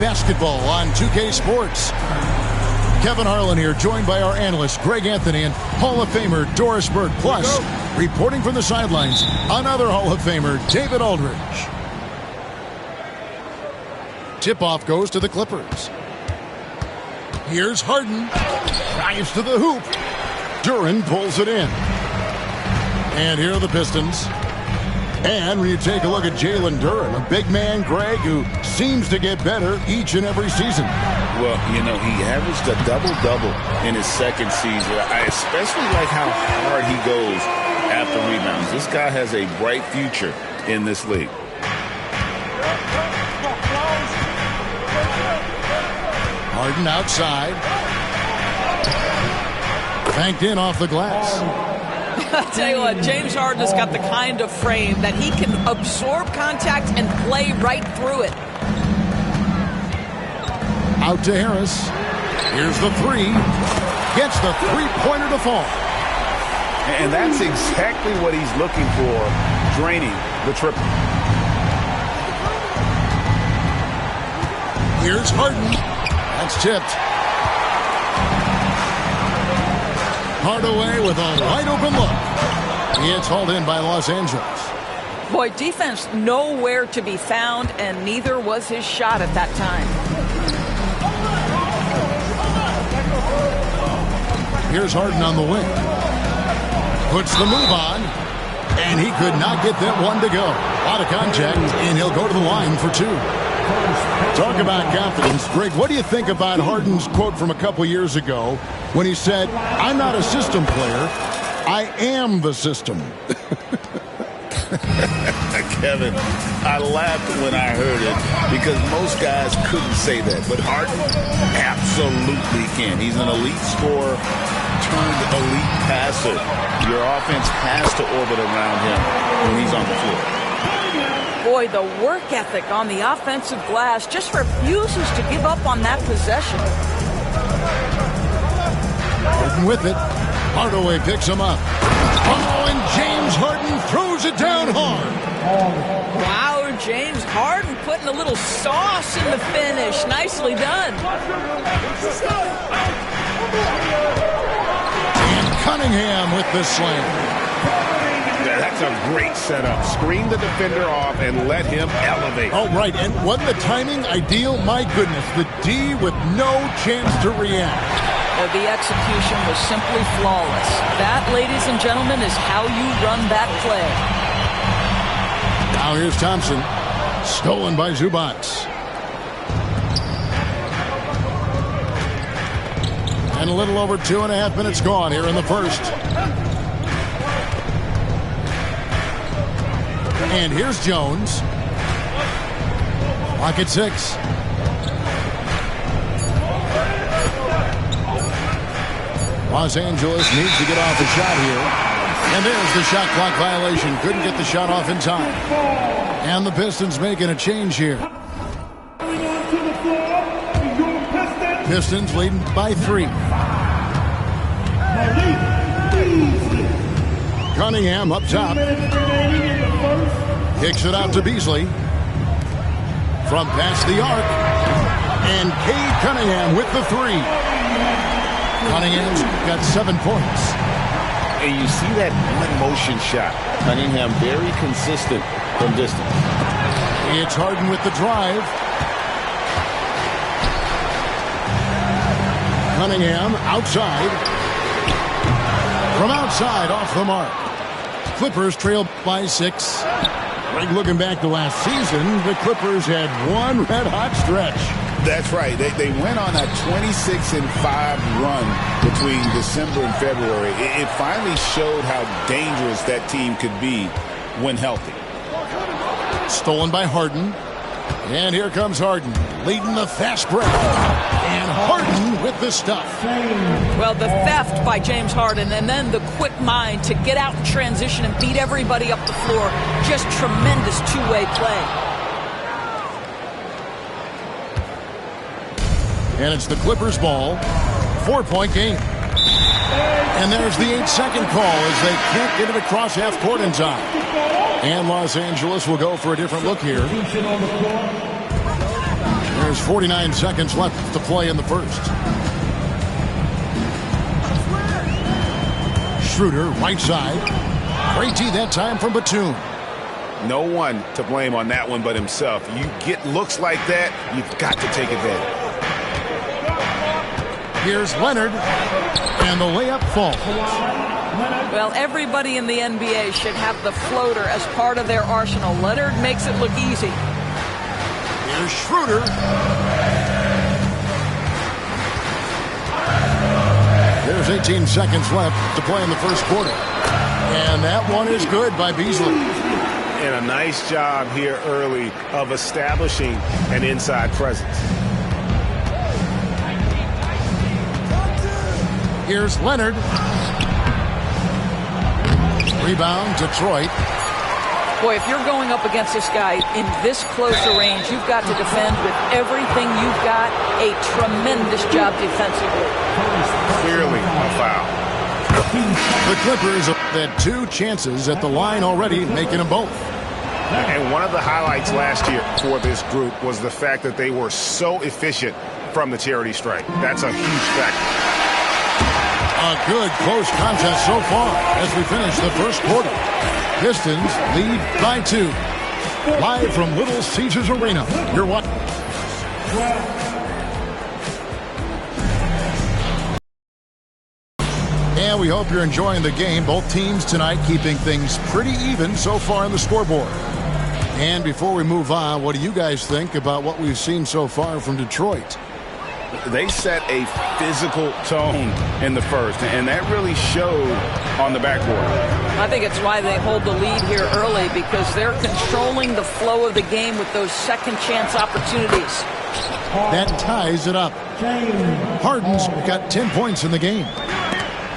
Basketball on 2K Sports. Kevin Harlan here, joined by our analysts Greg Anthony and Hall of Famer Doris Burke. Plus, reporting from the sidelines, another Hall of Famer, David Aldridge. Tip-off goes to the Clippers. Here's Harden. Drives to the hoop. Duren pulls it in. And here are the Pistons. And when you take a look at Jalen Duren, a big man, Greg, who seems to get better each and every season. Well, you know, he averaged a double-double in his second season. I especially like how hard he goes after rebounds. This guy has a bright future in this league. Harden outside. Banked in off the glass. I'll tell you what, James Harden has got the kind of frame that he can absorb contact and play right through it. Out to Harris. Here's the three. Gets the three-pointer to fall. And that's exactly what he's looking for, draining the triple. Here's Harden. That's tipped. Hardaway with a wide-open look. It's hauled in by Los Angeles. Boy, defense nowhere to be found, and neither was his shot at that time. Here's Harden on the wing. Puts the move on, and he could not get that one to go. A lot of contact, and he'll go to the line for two. Talk about confidence. Greg, what do you think about Harden's quote from a couple years ago when he said, "I'm not a system player, I am the system"? Kevin, I laughed when I heard it because most guys couldn't say that, but Harden absolutely can. He's an elite scorer turned elite passer. Your offense has to orbit around him when he's on the floor. Boy, the work ethic on the offensive glass just refuses to give up on that possession. Harden with it. Hardaway picks him up. Oh, and James Harden throws it down hard. Wow, James Harden putting a little sauce in the finish. Nicely done. And Cunningham with the slam. That's a great setup. Screen the defender off and let him elevate. Oh, right. And wasn't the timing ideal? My goodness. The D with no chance to react. The execution was simply flawless. That, ladies and gentlemen, is how you run that play. Now here's Thompson. Stolen by Zubac. And a little over 2.5 minutes gone here in the first. And here's Jones. Clock at 6. Los Angeles needs to get off a shot here. And there's the shot clock violation. Couldn't get the shot off in time. And the Pistons making a change here. Pistons leading by 3. Cunningham up top. Kicks it out to Beasley. From past the arc. And Cade Cunningham with the 3. Cunningham's got 7 points. And you see that one-motion shot. Cunningham very consistent from distance. It's Harden with the drive. Cunningham outside. From outside, off the mark. Clippers trail by 6. Looking back to last season, the Clippers had one red-hot stretch. That's right. They went on a 26-5 run between December and February. It finally showed how dangerous that team could be when healthy. Stolen by Harden. And here comes Harden, leading the fast break. And Harden with the stuff. Well, the theft by James Harden and then the quick mind to get out in transition and beat everybody up the floor. Just tremendous two-way play. And it's the Clippers' ball. 4-point game. And there's the 8-second call as they can't get it across half court in time. And Los Angeles will go for a different look here. There's 49 seconds left to play in the first. Schroeder, right side. Great D that time from Batum. No one to blame on that one but himself. You get looks like that, you've got to take advantage. Here's Leonard, and the layup falls. Well, everybody in the NBA should have the floater as part of their arsenal. Leonard makes it look easy. Here's Schroeder. There's 18 seconds left to play in the first quarter. And that one is good by Beasley. And a nice job here early of establishing an inside presence. Here's Leonard. Rebound, Detroit. Boy, if you're going up against this guy in this closer range, you've got to defend with everything you've got. A tremendous job defensively. Clearly a foul. The Clippers have had 2 chances at the line already, making them both. And one of the highlights last year for this group was the fact that they were so efficient from the charity stripe. That's a huge factor. A good close contest so far as we finish the first quarter. Pistons lead by 2. Live from Little Caesars Arena. You're watching. And we hope you're enjoying the game. Both teams tonight keeping things pretty even so far on the scoreboard. And before we move on, what do you guys think about what we've seen so far from Detroit? They set a physical tone in the first, and that really showed on the backboard. I think it's why they hold the lead here early, because they're controlling the flow of the game with those second chance opportunities. That ties it up. Harden's got 10 points in the game.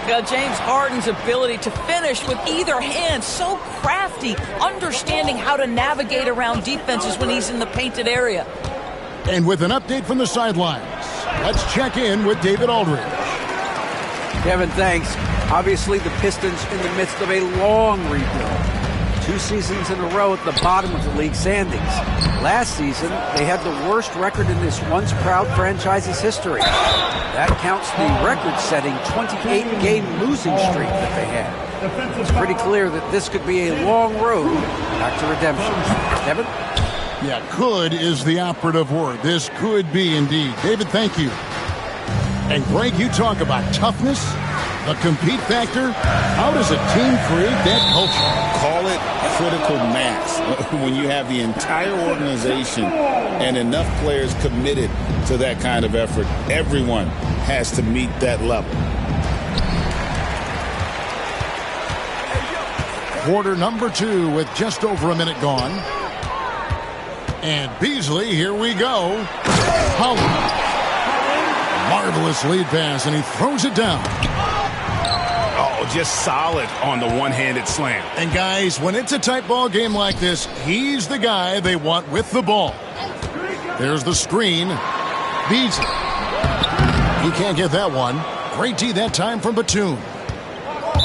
James Harden's ability to finish with either hand, so crafty, understanding how to navigate around defenses when he's in the painted area. And with an update from the sidelines, let's check in with David Aldridge. Kevin, thanks. Obviously, the Pistons in the midst of a long rebuild. 2 seasons in a row at the bottom of the league standings. Last season, they had the worst record in this once proud franchise's history. That counts the record-setting 28-game losing streak that they had. It's pretty clear that this could be a long road back to redemption. Kevin? Yeah, could is the operative word. This could be indeed. David, thank you. And Greg, you talk about toughness, the compete factor. How does a team create that culture? Call it critical mass. When you have the entire organization and enough players committed to that kind of effort, everyone has to meet that level. Quarter number 2 with just over a minute gone. And Beasley, here we go. Howard. Marvelous lead pass, and he throws it down. Oh, just solid on the one-handed slam. And guys, when it's a tight ball game like this, he's the guy they want with the ball. There's the screen. Beasley. He can't get that one. Great D that time from Batum.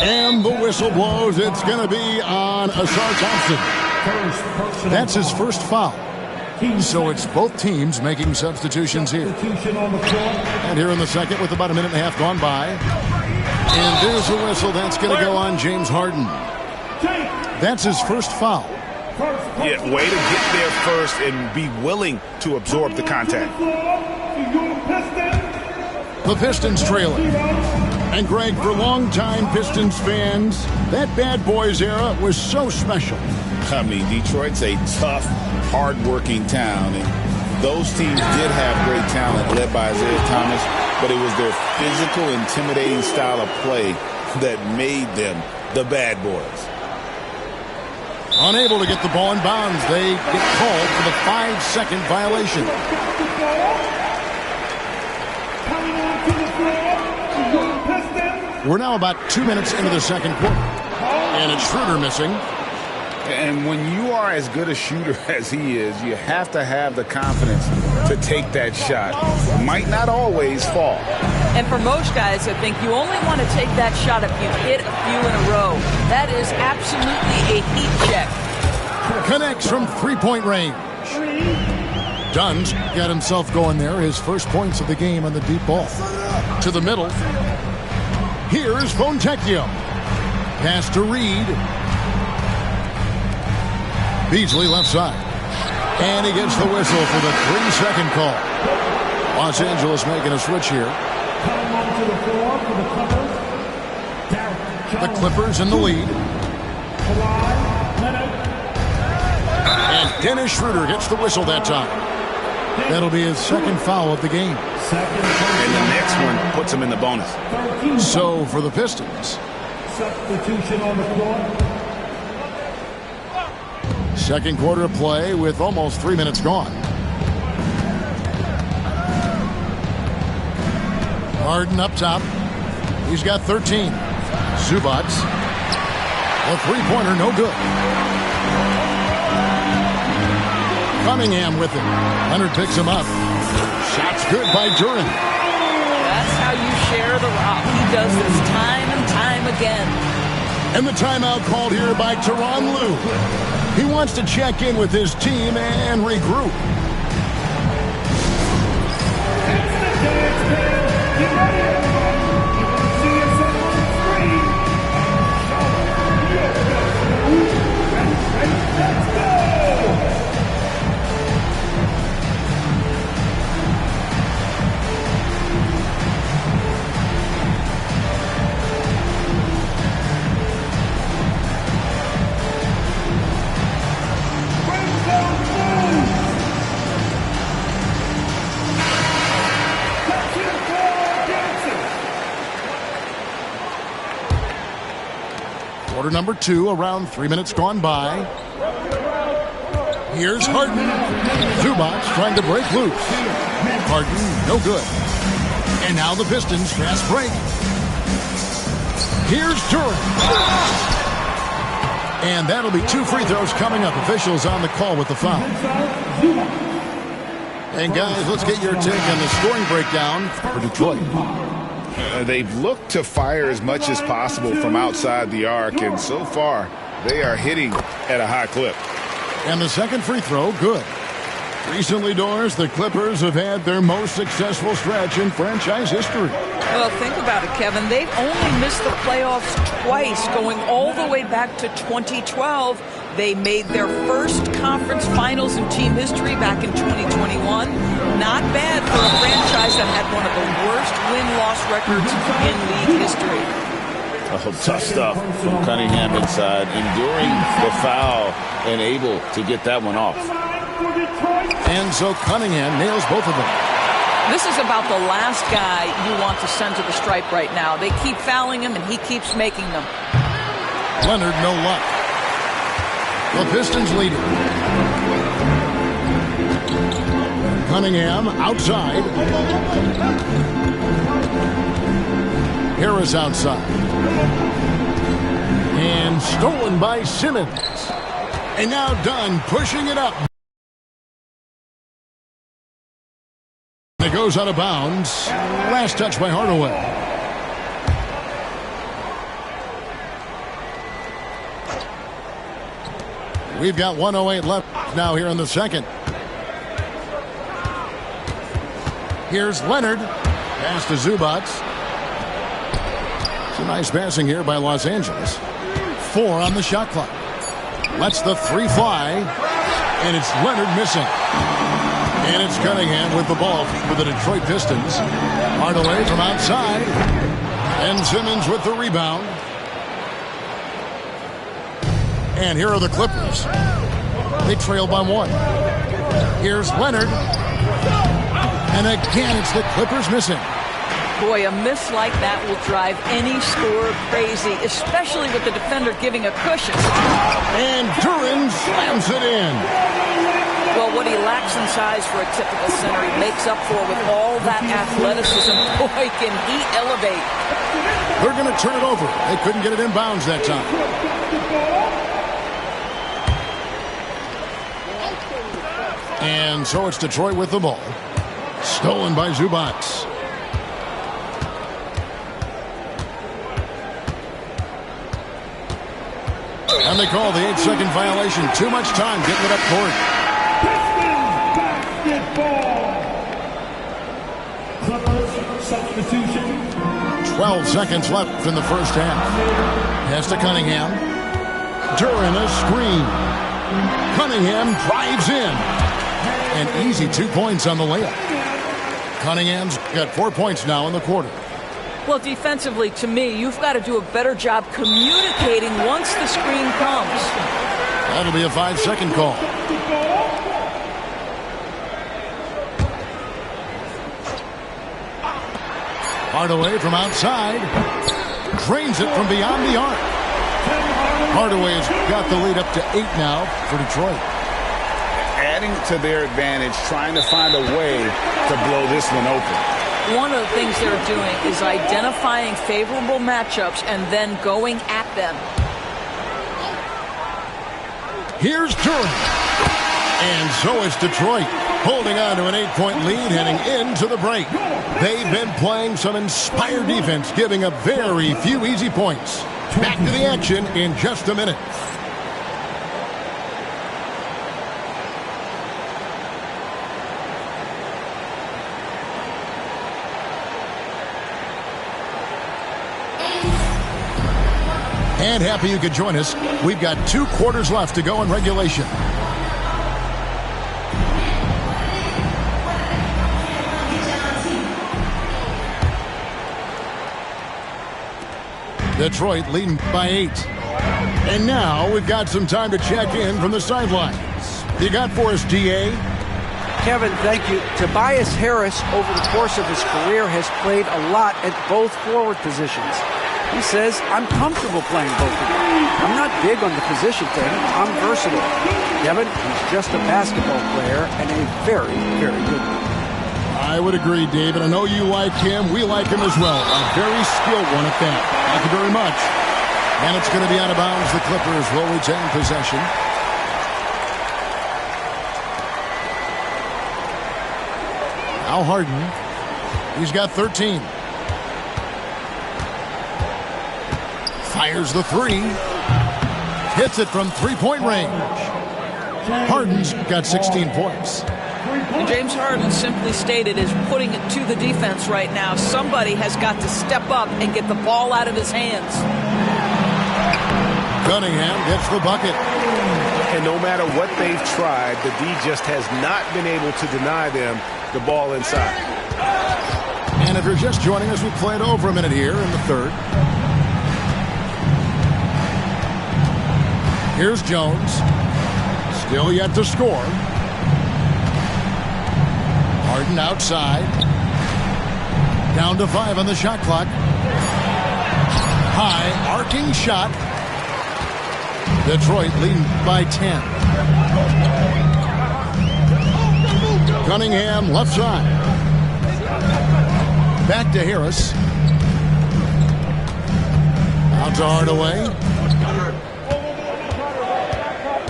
And the whistle blows. It's going to be on Ausar Thompson. That's his first foul. So it's both teams making substitutions here. And here in the second with about a minute and a half gone by. And there's a whistle. That's going to go on James Harden. That's his first foul. Yeah, way to get there first and be willing to absorb the contact. The Pistons trailing. And Greg, for longtime Pistons fans, that Bad Boys era was so special. I mean, Detroit's a tough, hard-working town, and those teams did have great talent led by Isaiah Thomas, but it was their physical, intimidating style of play that made them the Bad Boys. Unable to get the ball in bounds, they get called for the 5-second violation. We're now about 2 minutes into the second quarter, and it's Schroeder missing. And when you are as good a shooter as he is, you have to have the confidence to take that shot. Might not always fall. And for most guys, I think you only want to take that shot if you hit a few in a row. That is absolutely a heat check. Connects from 3-point range. Dunn's got himself going there. His first points of the game on the deep ball. To the middle. Here's Fontecchio. Pass to Reed. Beasley left side. And he gets the whistle for the 3-second call. Los Angeles making a switch here. The Clippers in the lead. And Dennis Schroeder gets the whistle that time. That'll be his second foul of the game. And the next one puts him in the bonus. So for the Pistons. Substitution on the floor. Second quarter of play with almost 3 minutes gone. Harden up top. He's got 13. Zubac. A three-pointer, no good. Cunningham with it. Leonard picks him up. Shot's good by Duren. That's how you share the rock. He does this time and time again. And the timeout called here by Tyronn Lue. He wants to check in with his team and regroup. Get ready, everybody. You want to see yourself on the screen? Let's go! Quarter number 2, around 3 minutes gone by. Here's Harden. Zubac trying to break loose. Harden, no good. And now the Pistons fast break. Here's Duren. And that'll be 2 free throws coming up. Officials on the call with the foul. And guys, let's get your take on the scoring breakdown for Detroit. They've looked to fire as much as possible from outside the arc, and so far they are hitting at a high clip. And the second free throw, good. Recently, Doris, the Clippers have had their most successful stretch in franchise history. Well, think about it, Kevin. They've only missed the playoffs twice, going all the way back to 2012. They made their first conference finals in team history back in 2021. Not bad for a franchise that had one of the worst win-loss records in league history. Oh, tough stuff from Cunningham inside, enduring the foul and able to get that one off. And so Cunningham nails both of them. This is about the last guy you want to send to the stripe right now. They keep fouling him, and he keeps making them. Leonard, no luck. The Pistons lead it. Cunningham outside. Harris outside. And stolen by Simmons. And now Dunn pushing it up. It goes out of bounds. Last touch by Hardaway. We've got 1:08 left now here in the second. Here's Leonard. Pass to Zubac. It's a nice passing here by Los Angeles. 4 on the shot clock. Lets the 3 fly. And it's Leonard missing. And it's Cunningham with the ball for the Detroit Pistons. Hardaway from outside. And Simmons with the rebound. And here are the Clippers. They trail by 1. Here's Leonard. And again, it's the Clippers missing. Boy, a miss like that will drive any scorer crazy, especially with the defender giving a cushion. And Duren slams it in. Well, what he lacks in size for a typical center, he makes up for with all that athleticism. Boy, can he elevate. They're going to turn it over. They couldn't get it in bounds that time. And so it's Detroit with the ball. Stolen by Zubac. And they call the 8-second violation. Too much time getting it up court. Ball. Clippers substitution. 12 seconds left in the first half. Pass to Cunningham. Duran a screen. Cunningham drives in. An easy 2 points on the layup. Cunningham's got 4 points now in the quarter. Well, defensively, to me, you've got to do a better job communicating once the screen comes. That'll be a 5-second call. Hardaway from outside. Drains it from beyond the arc. Hardaway's got the lead up to 8 now for Detroit. Adding to their advantage, trying to find a way to blow this one open. One of the things they're doing is identifying favorable matchups and then going at them. Here's Duran. And so is Detroit, holding on to an 8-point lead heading into the break. They've been playing some inspired defense, giving up very few easy points. Back to the action in just a minute. And happy you could join us. We've got 2 quarters left to go in regulation. Detroit leading by 8. And now we've got some time to check in from the sidelines. You got for us, D.A.? Kevin, thank you. Tobias Harris, over the course of his career, has played a lot at both forward positions. He says, I'm comfortable playing both of them. I'm not big on the position thing. I'm versatile. Kevin, he's just a basketball player and a very, very good one. I would agree, David. I know you like him. We like him as well. A very skilled one at that. Thank you very much. And it's going to be out of bounds. The Clippers will retain possession. Now Harden. He's got 13. Fires the 3. Hits it from three-point range. Harden's got 16 points. And James Harden simply stated is putting it to the defense right now. Somebody has got to step up and get the ball out of his hands. Cunningham gets the bucket. And no matter what they've tried, the D just has not been able to deny them the ball inside. And if you're just joining us, we played over a minute here in the third. Here's Jones. Still yet to score. Harden outside. Down to 5 on the shot clock. High arcing shot. Detroit leading by 10. Cunningham left side. Back to Harris. Out to Hardaway.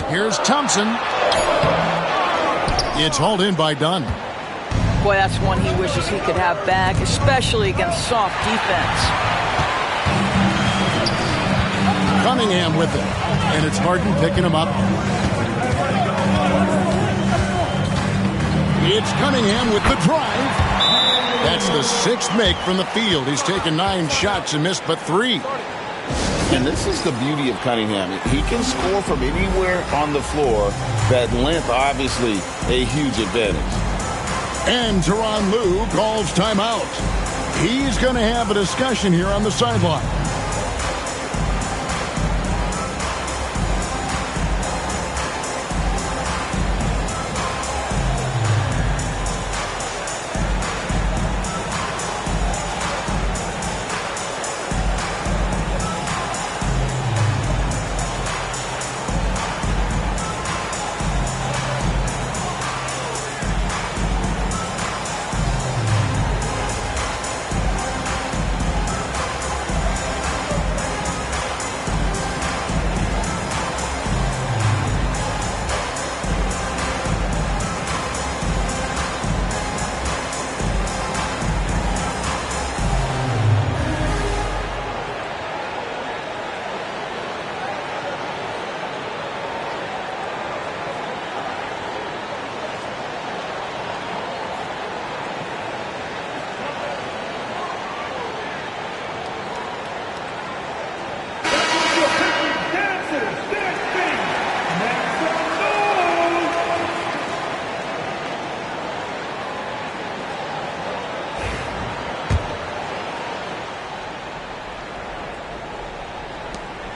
Here's Thompson. It's hauled in by Dunn. Boy, that's one he wishes he could have back, especially against soft defense. Cunningham with it. And it's Harden picking him up. It's Cunningham with the drive. That's the 6th make from the field. He's taken 9 shots and missed but 3. And this is the beauty of Cunningham. He can score from anywhere on the floor. That length, obviously, a huge advantage. And Tyronn Lue calls timeout. He's going to have a discussion here on the sideline.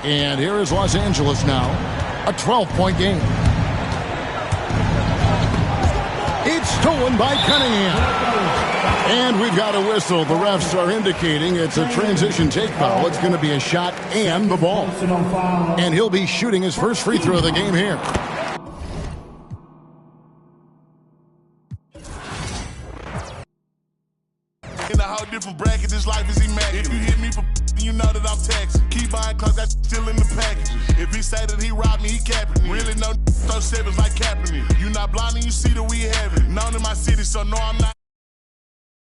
And here is Los Angeles now, a 12-point game. It's stolen by Cunningham. And we've got a whistle. The refs are indicating it's a transition take foul. It's going to be a shot and the ball. And he'll be shooting his first free throw of the game here. In a whole different bracket, this life is immaculate. If you hit me for you know that I'm taxing. Keep buying cause that's still in the package. If he say that he robbed me, he capping me. Really no throw sevens like Kaepernick. You not blind and you see that we have it. Known in my city, so no I'm not.